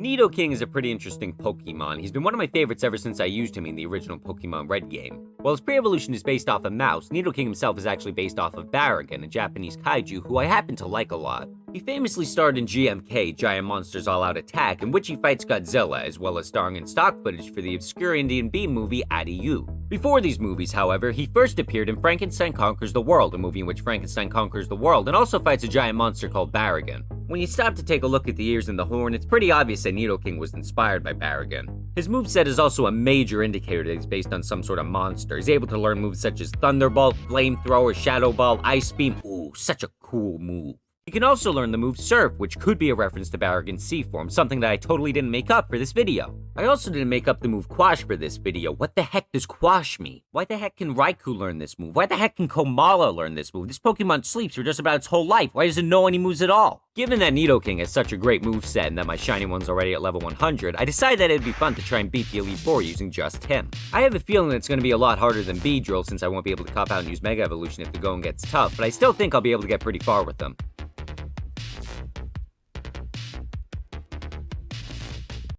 Nidoking is a pretty interesting Pokemon. He's been one of my favorites ever since I used him in the original Pokemon Red game. While his pre-evolution is based off of Mouse, Nidoking himself is actually based off of Baragon, a Japanese kaiju who I happen to like a lot. He famously starred in GMK, Giant Monsters All Out Attack, in which he fights Godzilla, as well as starring in stock footage for the obscure Indian B-movie Adiyu. Before these movies, however, he first appeared in Frankenstein Conquers the World, a movie in which Frankenstein conquers the world and also fights a giant monster called Baragon. When you stop to take a look at the ears and the horn, it's pretty obvious that Nidoking was inspired by Baragon. His moveset is also a major indicator that he's based on some sort of monster. He's able to learn moves such as Thunderbolt, Flamethrower, Shadow Ball, Ice Beam. Ooh, such a cool move. You can also learn the move Surf, which could be a reference to Baragon's C-form, something that I totally didn't make up for this video. I also didn't make up the move Quash for this video. What the heck does Quash mean? Why the heck can Raikou learn this move? Why the heck can Komala learn this move? This Pokemon sleeps for just about its whole life. Why does it know any moves at all? Given that Nidoking has such a great moveset and that my shiny one's already at level 100, I decided that it'd be fun to try and beat the Elite Four using just him. I have a feeling that it's going to be a lot harder than Beedrill since I won't be able to cop out and use Mega Evolution if the going gets tough, but I still think I'll be able to get pretty far with them.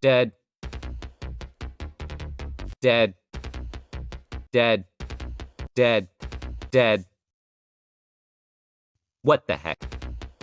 Dead. Dead. Dead. Dead. Dead. What the heck?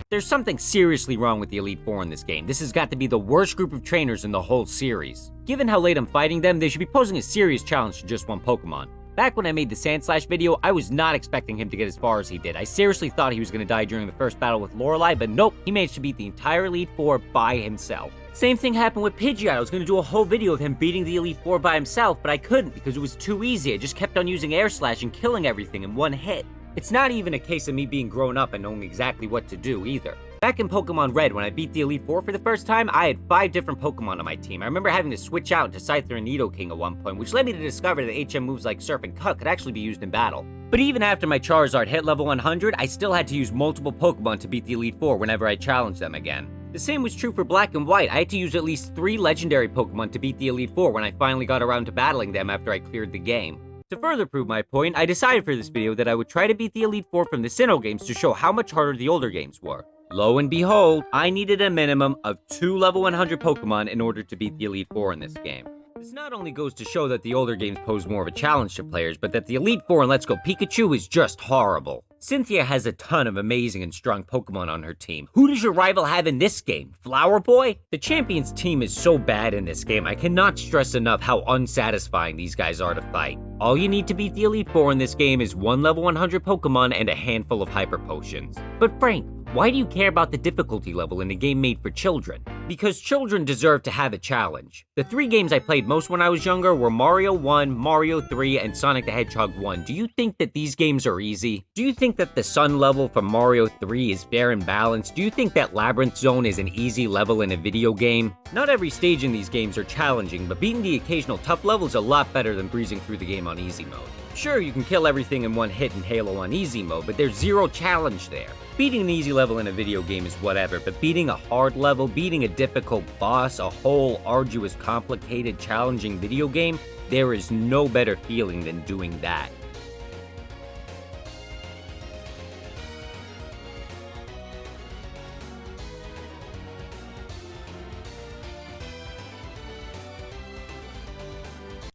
There's something seriously wrong with the Elite Four in this game. This has got to be the worst group of trainers in the whole series. Given how late I'm fighting them, they should be posing a serious challenge to just one Pokemon. Back when I made the Sandslash video, I was not expecting him to get as far as he did. I seriously thought he was going to die during the first battle with Lorelei, but nope, he managed to beat the entire Elite Four by himself. Same thing happened with Pidgeot. I was going to do a whole video of him beating the Elite Four by himself, but I couldn't because it was too easy. I just kept on using Air Slash and killing everything in one hit. It's not even a case of me being grown up and knowing exactly what to do either. Back in Pokemon Red, when I beat the Elite Four for the first time, I had 5 different Pokemon on my team. I remember having to switch out to Scyther and Nidoking at one point, which led me to discover that HM moves like Surf and Cut could actually be used in battle. But even after my Charizard hit level 100, I still had to use multiple Pokemon to beat the Elite Four whenever I challenged them again. The same was true for Black and White. I had to use at least 3 legendary Pokemon to beat the Elite Four when I finally got around to battling them after I cleared the game. To further prove my point, I decided for this video that I would try to beat the Elite Four from the Sinnoh games to show how much harder the older games were. Lo and behold, I needed a minimum of 2 level 100 Pokemon in order to beat the Elite Four in this game. This not only goes to show that the older games pose more of a challenge to players, but that the Elite Four in Let's Go Pikachu is just horrible. Cynthia has a ton of amazing and strong Pokemon on her team. Who does your rival have in this game? Flower Boy? The Champions team is so bad in this game, I cannot stress enough how unsatisfying these guys are to fight. All you need to beat the Elite Four in this game is 1 level 100 Pokemon and a handful of Hyper Potions. But Frank, why do you care about the difficulty level in a game made for children? Because children deserve to have a challenge. The 3 games I played most when I was younger were Mario 1, Mario 3, and Sonic the Hedgehog 1. Do you think that these games are easy? Do you think that the Sun level from Mario 3 is fair and balanced? Do you think that Labyrinth Zone is an easy level in a video game? Not every stage in these games are challenging, but beating the occasional tough level is a lot better than breezing through the game on easy mode. Sure, you can kill everything in one hit in Halo on easy mode, but there's zero challenge there. Beating an easy level in a video game is whatever, but beating a hard level, beating a difficult boss, a whole arduous, complicated, challenging video game, there is no better feeling than doing that.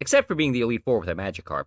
Except for being the Elite Four with a Magikarp.